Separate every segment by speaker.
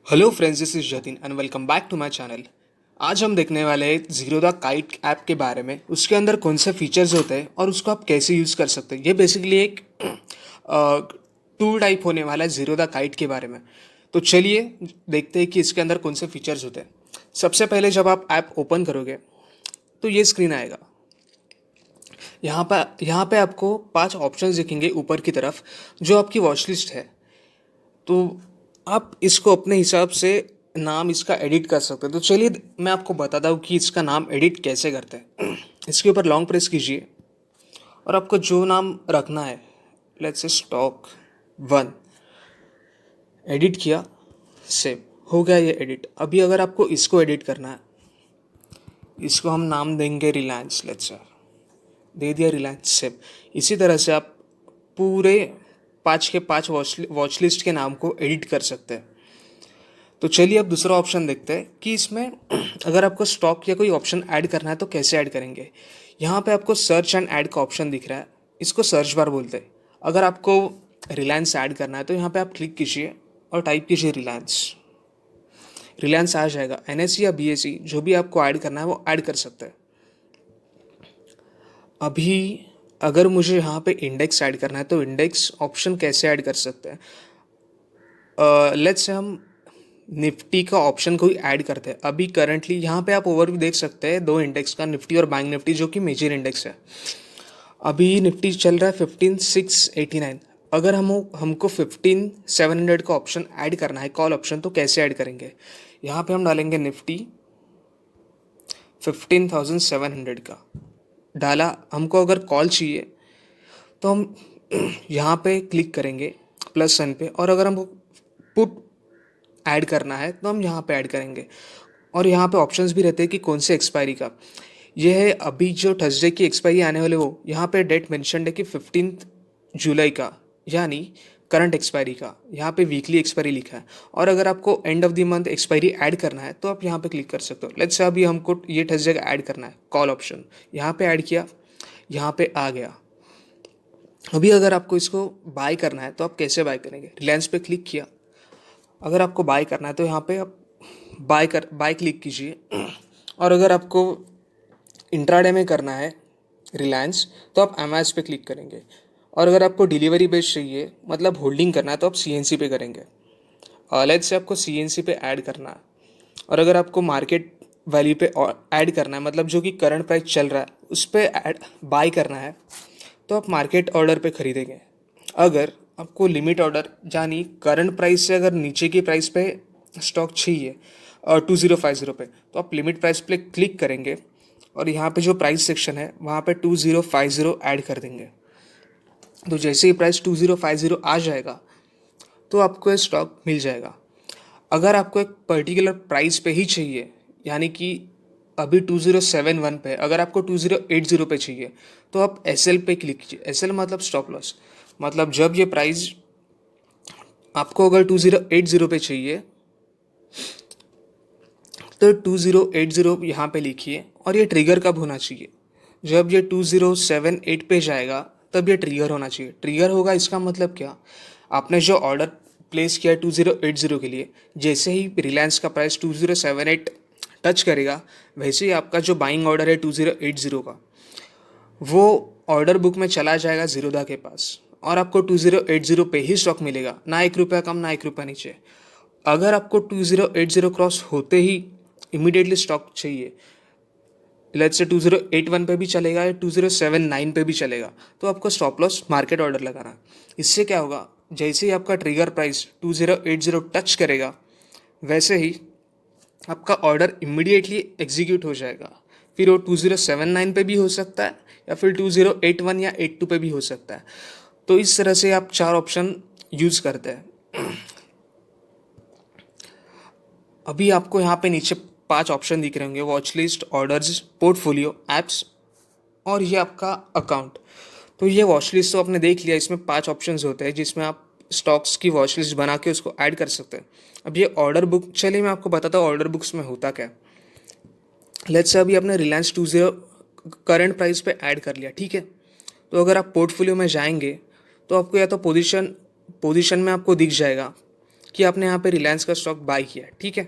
Speaker 1: Hello friends, this is Jatin and welcome back to my channel. आज हम देखने वाले हैं जीरो द काइट ऐप के बारे में। उसके अंदर कौन से फीचर्स होते हैं और उसको आप कैसे यूज़ कर सकते हैं। ये बेसिकली एक टूल टाइप होने वाला है जीरो द काइट के बारे में। तो चलिए देखते हैं कि इसके अंदर कौन से फीचर्स होते हैं। सबसे पहले जब आप ऐप ओपन करोगे तो ये स्क्रीन आएगा। यहाँ पे आपको 5 ऑप्शंस दिखेंगे ऊपर की तरफ, जो आपकी वॉच लिस्ट है। तो आप इसको अपने हिसाब से नाम इसका एडिट कर सकते हैं। तो चलिए मैं आपको बताता हूँ कि इसका नाम एडिट कैसे करते हैं। इसके ऊपर लॉन्ग प्रेस कीजिए और आपको जो नाम रखना है, लेट्स से स्टॉक 1, एडिट किया, सेव हो गया ये एडिट। अभी अगर आपको इसको एडिट करना है, इसको हम नाम देंगे रिलायंस, लेट्स से दे दिया रिलायंस, सेव। इसी तरह से आप पूरे 5 के 5 वॉच लिस्ट के नाम को एडिट कर सकते हैं। तो चलिए अब दूसरा ऑप्शन देखते हैं कि इसमें अगर आपको स्टॉक या कोई ऑप्शन ऐड करना है तो कैसे ऐड करेंगे। यहाँ पे आपको सर्च एंड ऐड का ऑप्शन दिख रहा है, इसको सर्च बार बोलते हैं। अगर आपको रिलायंस ऐड करना है तो यहाँ पे आप क्लिक कीजिए और टाइप कीजिए रिलायंस। रिलायंस आ जाएगा। एनएससी या बीएसई जो भी आपको ऐड करना है वो ऐड कर सकते हैं। अभी अगर मुझे यहाँ पे इंडेक्स ऐड करना है तो इंडेक्स ऑप्शन कैसे ऐड कर सकते हैं। लेट्स से हम निफ्टी का ऑप्शन कोई ऐड करते हैं। अभी करंटली यहाँ पे आप ओवरव्यू देख सकते हैं दो इंडेक्स का, निफ्टी और बैंक निफ्टी, जो कि मेजर इंडेक्स है। अभी निफ्टी चल रहा है 15,689। अगर हमको 15,700 का ऑप्शन ऐड करना है, कॉल ऑप्शन, तो कैसे ऐड करेंगे। यहाँ पे हम डालेंगे निफ्टी 15,700 का डाला। हमको अगर कॉल चाहिए तो हम यहाँ पे क्लिक करेंगे प्लस साइन पे, और अगर हमको पुट ऐड करना है तो हम यहाँ पे ऐड करेंगे। और यहाँ पे ऑप्शंस भी रहते हैं कि कौन से एक्सपायरी का। ये है अभी जो थर्सडे की एक्सपायरी आने वाले, वो यहाँ पे डेट मेंशन्ड है कि 15 जुलाई का, यानी करंट एक्सपायरी का। यहाँ पे वीकली एक्सपायरी लिखा है। और अगर आपको end of the month expiry add करना है तो आप यहाँ पे क्लिक कर सकते हो। लेट्स से अभी हमको ये थर्सडे का ऐड करना है, कॉल ऑप्शन, यहाँ पे ऐड किया, यहाँ पे आ गया। अभी अगर आपको इसको बाय करना है तो आप कैसे बाय करेंगे। रिलायंस पे क्लिक किया, अगर आपको बाय करना है तो यहाँ पे आप बाय क्लिक कीजिए। और अगर आपको इंट्राडे में करना है रिलायंस तो आप एमआईएस पे क्लिक करेंगे। और अगर आपको डिलीवरी बेस्ड चाहिए, मतलब होल्डिंग करना है, तो आप सीएनसी पे करेंगे। लेट्स से आपको सीएनसी पे ऐड करना है। और अगर आपको मार्केट वैल्यू पे ऐड करना है, मतलब जो कि करंट प्राइस चल रहा है उस पर बाय करना है, तो आप मार्केट ऑर्डर पे खरीदेंगे। अगर आपको लिमिट ऑर्डर, यानी करंट प्राइस से अगर नीचे की प्राइस पे स्टॉक चाहिए 2050 पे, तो आप लिमिट प्राइस पे क्लिक करेंगे और यहाँ पे जो प्राइस सेक्शन है वहाँ पे 2050 ऐड कर देंगे। तो जैसे ही प्राइस 2050 आ जाएगा तो आपको ये स्टॉक मिल जाएगा। अगर आपको एक पर्टिकुलर प्राइस पे ही चाहिए, यानी कि अभी 2071 पे, अगर आपको 2080 पे चाहिए तो आप एस एल पे क्लिक कीजिए। एस एल मतलब स्टॉप लॉस, मतलब जब ये प्राइस आपको अगर 2080 पे चाहिए तो 2080 यहाँ पे लिखिए। और ये ट्रिगर कब होना चाहिए, जब ये 2078 पे जाएगा तब ये ट्रिगर होना चाहिए। ट्रिगर होगा इसका मतलब क्या, आपने जो ऑर्डर प्लेस किया है 2080 के लिए, जैसे ही रिलायंस का प्राइस 2078 टच करेगा, वैसे ही आपका जो बाइंग ऑर्डर है 2080 का, वो ऑर्डर बुक में चला जाएगा जीरोधा के पास और आपको 2080 पे ही स्टॉक मिलेगा, ना 1 रुपया कम ना 1 रुपया नीचे। अगर आपको 2080 क्रॉस होते ही इमीडिएटली स्टॉक चाहिए, लेट्स से 2081 पे भी चलेगा या 2079 पे भी चलेगा, तो आपको स्टॉप लॉस मार्केट ऑर्डर लगाना है। इससे क्या होगा, जैसे ही आपका ट्रिगर प्राइस 2080 टच करेगा, वैसे ही आपका ऑर्डर इमीडिएटली एग्जीक्यूट हो जाएगा। फिर वो 2079 पे भी हो सकता है या फिर 2081 या 82 पे भी हो सकता है। तो इस तरह से आप 4 ऑप्शन यूज़ करते हैं। अभी आपको यहाँ पे नीचे 5 ऑप्शन दिख रहे होंगे, watch list, orders, portfolio, apps और ये आपका अकाउंट। तो ये वॉच लिस्ट तो आपने देख लिया, इसमें 5 ऑप्शंस होते हैं जिसमें आप स्टॉक्स की वॉच लिस्ट बना के उसको ऐड कर सकते हैं। अब ये ऑर्डर बुक, चलिए मैं आपको बताता हूँ ऑर्डर बुक्स में होता क्या। लेट्स से अभी आपने रिलायंस 20 करंट प्राइस पे ऐड कर लिया, ठीक है। तो अगर आप पोर्टफोलियो में जाएंगे तो आपको या तो पोजीशन में आपको दिख जाएगा कि आपने यहाँ पे रिलायंस का स्टॉक बाय किया है, ठीक है।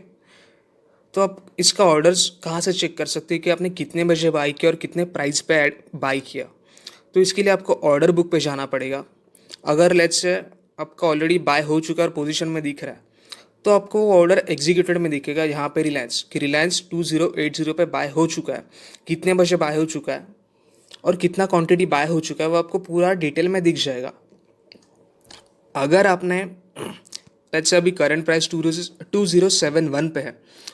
Speaker 1: तो आप इसका ऑर्डर्स कहाँ से चेक कर सकते हैं कि आपने कितने बजे बाय किया और कितने प्राइस पे ऐड बाय किया। तो इसके लिए आपको ऑर्डर बुक पे जाना पड़ेगा। अगर लेट्स से आपका ऑलरेडी बाय हो चुका है और पोजीशन में दिख रहा है, तो आपको वो ऑर्डर एग्जीक्यूटेड में दिखेगा यहाँ पे रिलायंस कि रिलायंस 2080 पे बाय हो चुका है, कितने बजे बाय हो चुका है और कितना क्वांटिटी बाय हो चुका है, वो आपको पूरा डिटेल में दिख जाएगा। अगर आपने लेट्स से अभी करंट प्राइस 2071 पे है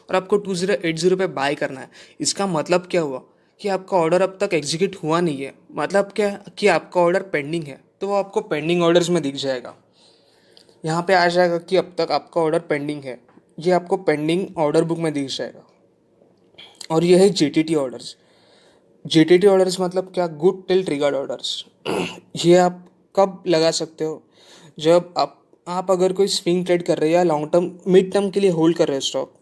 Speaker 1: और आपको 2080 पे बाय करना है, इसका मतलब क्या हुआ कि आपका ऑर्डर अब तक एग्जीक्यूट हुआ नहीं है, मतलब क्या कि आपका ऑर्डर पेंडिंग है, तो वो आपको पेंडिंग ऑर्डर्स में दिख जाएगा। यहाँ पे आ जाएगा कि अब तक आपका ऑर्डर पेंडिंग है, ये आपको पेंडिंग ऑर्डर बुक में दिख जाएगा। और ये है जीटीटी ऑर्डर्स। जीटीटी ऑर्डर्स मतलब क्या, गुड टिल ट्रिगर्ड ऑर्डर्स। ये आप कब लगा सकते हो, जब आप अगर कोई स्विंग ट्रेड कर रहे हो या लॉन्ग टर्म मिड टर्म के लिए होल्ड कर रहे हो स्टॉक,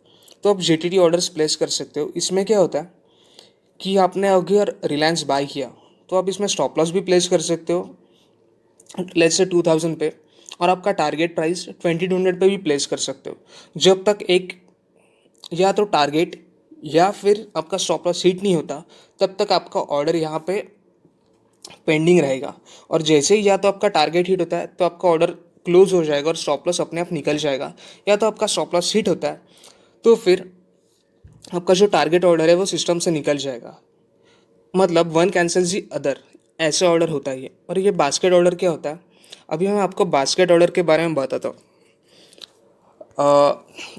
Speaker 1: तो आप जीटीटी ऑर्डर्स प्लेस कर सकते हो। इसमें क्या होता है कि आपने अगर रिलायंस बाय किया तो आप इसमें स्टॉप लॉस भी प्लेस कर सकते हो लेट्स से 2000 पे, और आपका टारगेट प्राइस 2200 पे भी प्लेस कर सकते हो। जब तक एक या तो टारगेट या फिर आपका स्टॉप लॉस हिट नहीं होता, तब तक आपका ऑर्डर यहाँ पे पेंडिंग रहेगा। और जैसे ही या तो आपका टारगेट हिट होता है तो आपका ऑर्डर क्लोज हो जाएगा और स्टॉप लॉस अपने आप निकल जाएगा, या तो आपका स्टॉप लॉस हिट होता है तो फिर आपका जो टारगेट ऑर्डर है वो सिस्टम से निकल जाएगा। मतलब वन कैंसिल्स दी अदर, ऐसे ऑर्डर होता है ये। और ये बास्केट ऑर्डर क्या होता है, अभी मैं आपको बास्केट ऑर्डर के बारे में बताता हूँ।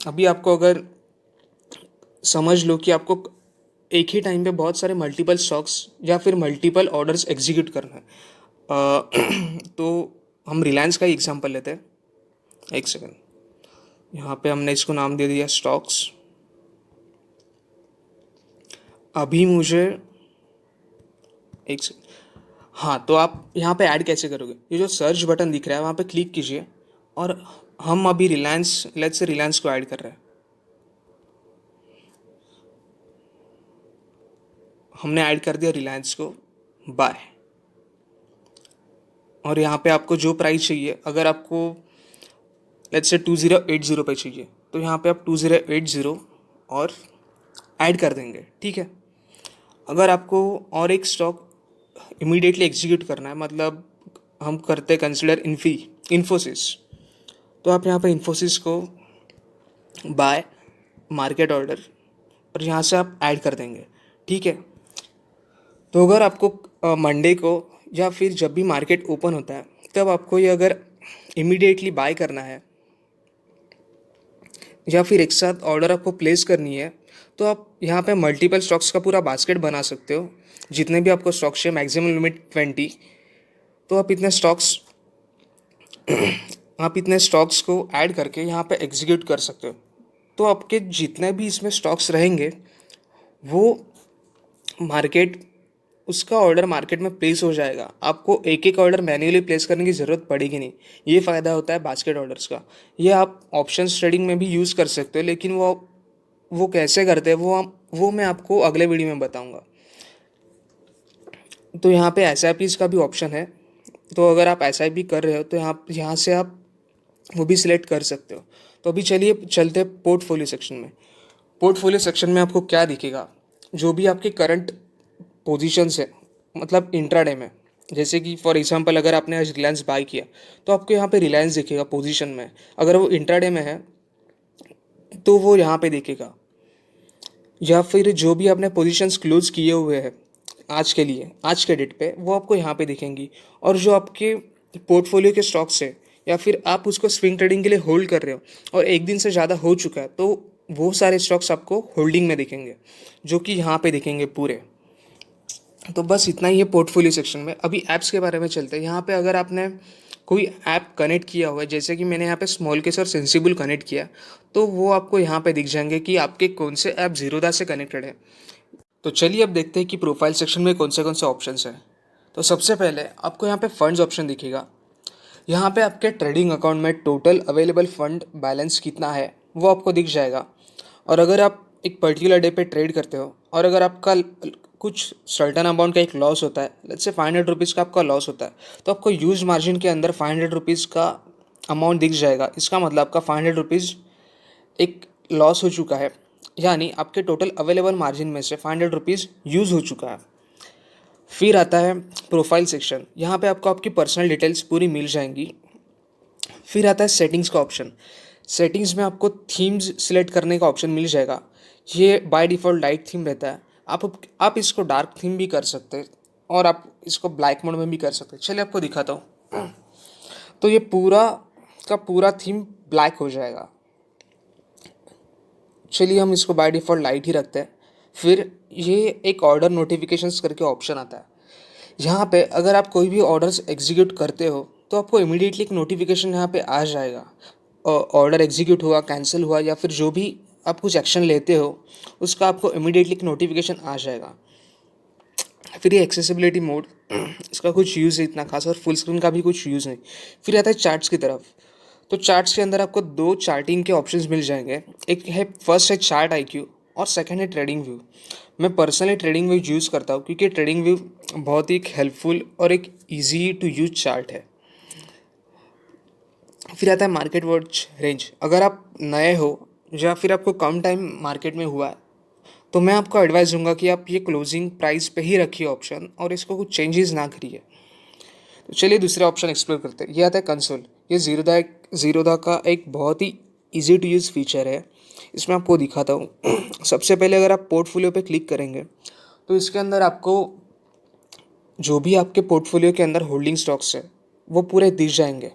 Speaker 1: अभी आपको अगर समझ लो कि आपको एक ही टाइम पे बहुत सारे मल्टीपल स्टॉक्स या फिर मल्टीपल ऑर्डर्स एग्जीक्यूट करना है। तो हम रिलायंस का ही एग्जांपल लेते हैं। एक सेकेंड, यहाँ पे हमने इसको नाम दे दिया स्टॉक्स। अभी मुझे एक सेकेंड, हाँ, तो आप यहाँ पे ऐड कैसे करोगे, ये जो सर्च बटन दिख रहा है वहाँ पे क्लिक कीजिए और हम अभी रिलायंस, लेट्स से रिलायंस को ऐड कर रहे हैं। हमने ऐड कर दिया रिलायंस को बाय, और यहाँ पे आपको जो प्राइस चाहिए, अगर आपको लेट्स से 2080 पे चाहिए तो यहाँ पे आप 2080 और ऐड कर देंगे, ठीक है। अगर आपको और एक स्टॉक इमीडिएटली एग्जीक्यूट करना है, मतलब हम करते कंसिडर इन्फोसिस, तो आप यहाँ पे इन्फोसिस को बाय मार्केट ऑर्डर और यहाँ से आप ऐड कर देंगे, ठीक है। तो अगर आपको मंडे को या फिर जब भी मार्केट ओपन होता है तब आपको ये अगर इमीडिएटली बाय करना है या फिर एक साथ ऑर्डर आपको प्लेस करनी है, तो आप यहाँ पे मल्टीपल स्टॉक्स का पूरा बास्केट बना सकते हो। जितने भी आपको स्टॉक्स है, मैक्सिमम लिमिट 20, तो आप इतने स्टॉक्स को ऐड करके यहाँ पे एग्जीक्यूट कर सकते हो। तो आपके जितने भी इसमें स्टॉक्स रहेंगे वो मार्केट, उसका ऑर्डर मार्केट में प्लेस हो जाएगा। आपको एक एक ऑर्डर मैन्युअली प्लेस करने की ज़रूरत पड़ेगी नहीं। ये फ़ायदा होता है बास्केट ऑर्डर्स का। ये आप ऑप्शंस ट्रेडिंग में भी यूज़ कर सकते हो, लेकिन वो कैसे करते हैं वो मैं आपको अगले वीडियो में बताऊंगा। तो यहाँ पे SIPs का भी ऑप्शन है, तो अगर आप SIP कर रहे हो तो यहाँ से आप वो भी सिलेक्ट कर सकते हो। तो अभी चलिए चलते हैं पोर्टफोलियो सेक्शन में। पोर्टफोलियो सेक्शन में आपको क्या दिखेगा, जो भी आपके करंट पोजीशंस है, मतलब इंट्राडे में। जैसे कि फॉर एग्जांपल अगर आपने आज रिलायंस बाय किया तो आपको यहाँ पे रिलायंस दिखेगा पोजीशन में। अगर वो इंट्राडे में है तो वो यहाँ पे दिखेगा, या फिर जो भी आपने पोजीशंस क्लोज किए हुए हैं आज के लिए, आज के डेट पे, वो आपको यहाँ पे दिखेंगी। और जो आपके पोर्टफोलियो के स्टॉक्स है या फिर आप उसको स्विंग ट्रेडिंग के लिए होल्ड कर रहे हो और एक दिन से ज़्यादा हो चुका है, तो वो सारे स्टॉक्स आपको होल्डिंग में दिखेंगे, जो कि यहाँ पे दिखेंगे पूरे। तो बस इतना ही है पोर्टफोलियो सेक्शन में। अभी ऐप्स के बारे में चलते हैं। यहाँ पे अगर आपने कोई ऐप कनेक्ट किया हुआ है, जैसे कि मैंने यहाँ पे स्मॉल केस और सेंसिबल कनेक्ट किया, तो वो आपको यहाँ पे दिख जाएंगे कि आपके कौन से ऐप जीरोधा से कनेक्टेड है। तो चलिए अब देखते हैं कि प्रोफाइल सेक्शन में कौन से ऑप्शंस हैं। तो सबसे पहले आपको यहाँ पे फंड्स ऑप्शन दिखेगा। यहाँ पे आपके ट्रेडिंग अकाउंट में टोटल अवेलेबल फंड बैलेंस कितना है वो आपको दिख जाएगा। और अगर आप एक पर्टिकुलर डे पे ट्रेड करते हो और अगर आपका कुछ सर्टन अमाउंट का एक लॉस होता है, लेट्स से 500 रुपीज़ का आपका लॉस होता है, तो आपको यूज मार्जिन के अंदर 500 रुपीज़ का अमाउंट दिख जाएगा, इसका मतलब आपका 500 रुपीज़ एक लॉस हो चुका है, यानी आपके टोटल अवेलेबल मार्जिन में से 500 रुपीज़ यूज़ हो चुका है। फिर आता है प्रोफाइल सेक्शन, यहाँ पे आपको आपकी पर्सनल डिटेल्स पूरी मिल जाएंगी। फिर आता है सेटिंग्स का ऑप्शन। सेटिंग्स में आपको थीम्स सिलेक्ट करने का ऑप्शन मिल जाएगा। ये बाय डिफ़ॉल्ट लाइट थीम रहता है, आप इसको डार्क थीम भी कर सकते हैं और आप इसको ब्लैक मोड में भी कर सकते हैं। चलिए आपको दिखाता हूँ। तो ये पूरा का पूरा थीम ब्लैक हो जाएगा। चलिए हम इसको बाय डिफ़ॉल्ट लाइट ही रखते हैं। फिर ये एक ऑर्डर नोटिफिकेशंस करके ऑप्शन आता है। यहाँ पे अगर आप कोई भी ऑर्डर्स एग्जीक्यूट करते हो तो आपको इमीडिएटली एक नोटिफिकेशन यहाँ पे आ जाएगा। ऑर्डर एग्जीक्यूट हुआ, कैंसिल हुआ, या फिर जो भी आप कुछ एक्शन लेते हो उसका आपको इमीडिएटली एक नोटिफिकेशन आ जाएगा। फिर ये एक्सेसिबिलिटी मोड, इसका कुछ यूज़ है इतना खास, और फुल स्क्रीन का भी कुछ यूज़ नहीं। फिर आता है चार्ट्स की तरफ। तो चार्ट्स के अंदर आपको दो चार्टिंग के ऑप्शंस मिल जाएंगे। एक है, फर्स्ट है चार्ट आईक्यू और सेकंड है ट्रेडिंग व्यू। मैं पर्सनली ट्रेडिंग व्यू यूज़ करता हूँ क्योंकि ट्रेडिंग व्यू बहुत ही हेल्पफुल और एक इजी टू यूज चार्ट है। फिर आता है मार्केट वॉच रेंज। अगर आप नए हो या फिर आपको कम टाइम मार्केट में हुआ है तो मैं आपको एडवाइस दूंगा कि आप ये क्लोजिंग प्राइस पे ही रखिए ऑप्शन, और इसको कुछ चेंजेस ना करिए। तो चलिए दूसरा ऑप्शन एक्सप्लोर करते हैं। ये आता है कंसोल। ये जीरोधा का एक बहुत ही इजी टू यूज़ फीचर है। इसमें आपको दिखाता हूँ। सबसे पहले अगर आप पोर्टफोलियो पे क्लिक करेंगे तो इसके अंदर आपको जो भी आपके पोर्टफोलियो के अंदर होल्डिंग स्टॉक्स है वो पूरे दिख जाएंगे।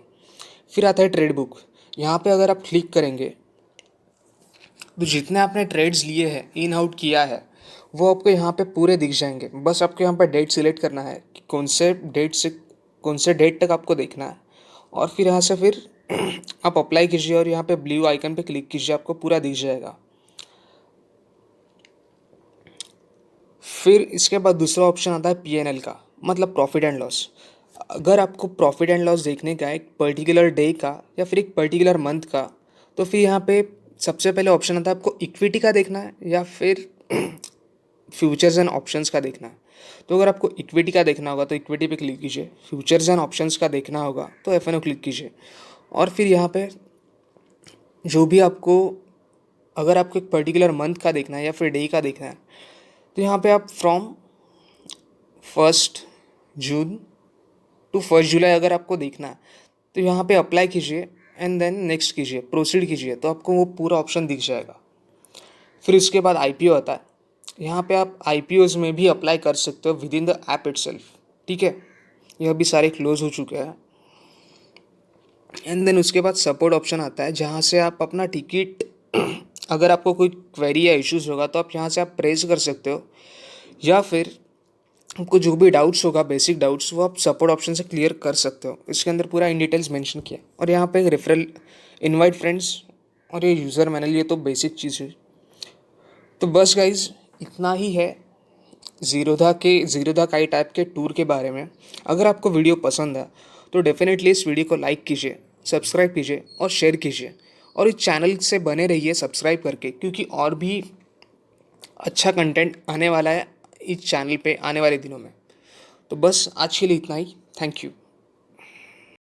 Speaker 1: फिर आता है ट्रेड बुक। यहाँ पे अगर आप क्लिक करेंगे तो जितने आपने ट्रेड्स लिए हैं, इन आउट किया है, वो आपको यहाँ पे पूरे दिख जाएंगे। बस आपको यहाँ पे डेट सिलेक्ट करना है कि कौन से डेट तक आपको देखना है, और फिर यहाँ से फिर आप अप्लाई कीजिए और यहाँ पे ब्लू आइकन पे क्लिक कीजिए, आपको पूरा दिख जाएगा। फिर इसके बाद दूसरा ऑप्शन आता है पीएनएल का, मतलब प्रॉफिट एंड लॉस। अगर आपको प्रॉफिट एंड लॉस देखने का एक पर्टिकुलर डे का या फिर एक पर्टिकुलर मंथ का, तो फिर यहाँ पे सबसे पहले ऑप्शन आता है आपको इक्विटी का देखना है या फिर फ्यूचर्स एंड ऑप्शंस का देखना है। तो अगर आपको इक्विटी का देखना होगा तो इक्विटी पे क्लिक कीजिए, फ्यूचर्स एंड ऑप्शंस का देखना होगा तो एफ क्लिक कीजिए। और फिर यहाँ पे जो भी आपको, अगर आपको एक पर्टिकुलर मंथ का देखना है या फिर डे का देखना है, तो यहाँ पे आप फ्रॉम 1 जून टू 1 जुलाई अगर आपको देखना है तो यहाँ पे अप्लाई कीजिए एंड देन नेक्स्ट कीजिए, प्रोसीड कीजिए, तो आपको वो पूरा ऑप्शन दिख जाएगा। फिर उसके बाद आईपीओ आता है। यहाँ पे आप आईपीओज में भी अप्लाई कर सकते हो with in the app itself. ठीक है, यह भी सारे क्लोज हो चुके हैं। एंड देन उसके बाद सपोर्ट ऑप्शन आता है, जहाँ से आप अपना टिकट अगर आपको कोई क्वेरी या इश्यूज़ होगा तो आप यहाँ से आप प्रेस कर सकते हो, या फिर आपको जो भी डाउट्स होगा, बेसिक डाउट्स, वो आप सपोर्ट ऑप्शन से क्लियर कर सकते हो। इसके अंदर पूरा इन डिटेल्स मेंशन किया, और यहाँ पे रेफरल, इनवाइट फ्रेंड्स और ये यूज़र मैनुअल, ये तो बेसिक चीज़ है। तो बस गाइज इतना ही है ज़ीरोधा काई टाइप के टूर के बारे में। अगर आपको वीडियो पसंद है तो डेफिनेटली इस वीडियो को लाइक कीजिए, सब्सक्राइब कीजिए और शेयर कीजिए, और इस चैनल से बने रहिए सब्सक्राइब करके, क्योंकि और भी अच्छा कंटेंट आने वाला है इस चैनल पे आने वाले दिनों में। तो बस आज के लिए इतना ही। Thank you.